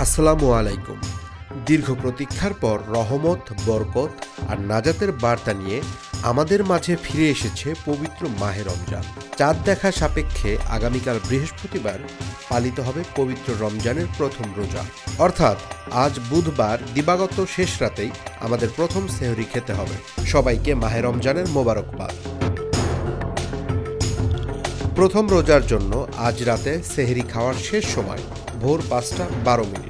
আসসালামু আলাইকুম। দীর্ঘ প্রতীক্ষার পর রহমত, বরকত আর নাজাতের বার্তা নিয়ে আমাদের মাঝে ফিরে এসেছে পবিত্র মাহে রমজান। চাঁদ দেখা সাপেক্ষে আগামীকাল বৃহস্পতিবার পালিত হবে পবিত্র রমজানের প্রথম রোজা। অর্থাৎ আজ বুধবার দিবাগত শেষ রাতেই আমাদের প্রথম সেহরি খেতে হবে। সবাইকে মাহে রমজানের মোবারকবাদ। প্রথম রোজার জন্য আজ রাতে সেহরি খাওয়ার শেষ সময় ভোর 5:12।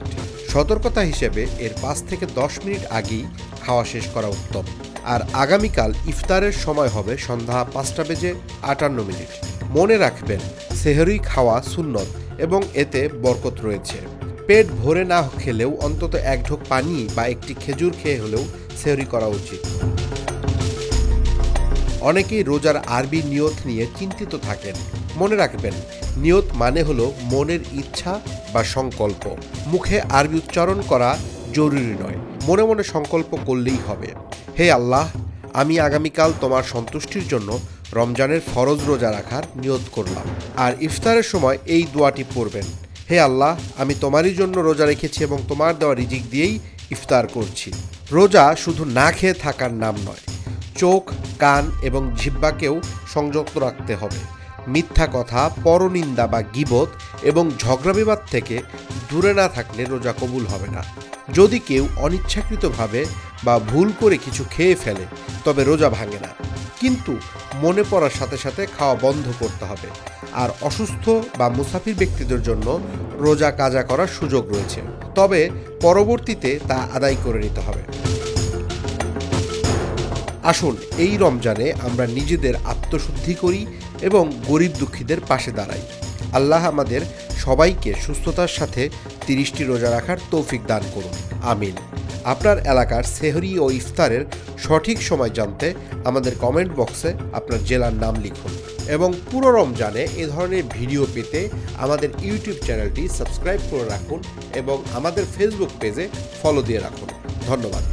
সতর্কতা হিসেবে এর 5 থেকে 10 মিনিট আগেই খাওয়া শেষ করা উত্তম। আর আগামীকাল ইফতারের সময় হবে সন্ধ্যা 5:58। মনে রাখবেন, সেহরি খাওয়া সুন্নত এবং এতে বরকত রয়েছে। পেট ভরে না খেলেও অন্তত এক ঢোক পানি বা একটি খেজুর খেয়ে হলেও সেহরি করা উচিত। অনেকেই রোজার আরবি নিয়ত নিয়ে চিন্তিত থাকেন। মনে রাখবেন, নিয়ত মানে হলো মনের ইচ্ছা বা সংকল্প। মুখে আরবি উচ্চারণ করা জরুরি নয়, মনে মনে সংকল্প করলেই হবে। হে আল্লাহ, আমি আগামীকাল তোমার সন্তুষ্টির জন্য রমজানের ফরজ রোজা রাখার নিয়ত করলাম। আর ইফতারের সময় এই দোয়াটি পড়বেন, হে আল্লাহ, আমি তোমারই জন্য রোজা রেখেছি এবং তোমার দেওয়া রিজিক দিয়েই ইফতার করছি। রোজা শুধু না খেয়ে থাকার নাম নয়, চোখ, কান এবং জিহ্বাকেও সংযত রাখতে হবে। মিথ্যা কথা, পরনিন্দা বা গীবত এবং ঝগড়া বিবাদ থেকে দূরে না থাকলে রোজা কবুল হবে না। যদি কেউ অনিচ্ছাকৃতভাবে বা ভুল করে কিছু খেয়ে ফেলে তবে রোজা ভাঙে না, কিন্তু মনে পড়ার সাথে সাথে খাওয়া বন্ধ করতে হবে। আর অসুস্থ বা মুসাফির ব্যক্তিদের জন্য রোজা কাজা করার সুযোগ রয়েছে, তবে পরবর্তীতে তা আদায় করে নিতে হবে। আসুন এই রমজানে আমরা নিজেদের আত্মশুদ্ধি করি এবং গরিব দুঃখীদের পাশে দাঁড়াই। আল্লাহ আমাদের সবাইকে সুস্থতার সাথে 30টি রোজা রাখার তৌফিক দান করুন, আমিন। আপনার এলাকার সেহরি ও ইফতারের সঠিক সময় জানতে আমাদের কমেন্ট বক্সে আপনার জেলার নাম লিখুন এবং পুরো রমজানে এ ধরনের ভিডিও পেতে আমাদের ইউটিউব চ্যানেলটি সাবস্ক্রাইব করে রাখুন এবং আমাদের ফেসবুক পেজে ফলো দিয়ে রাখুন। ধন্যবাদ।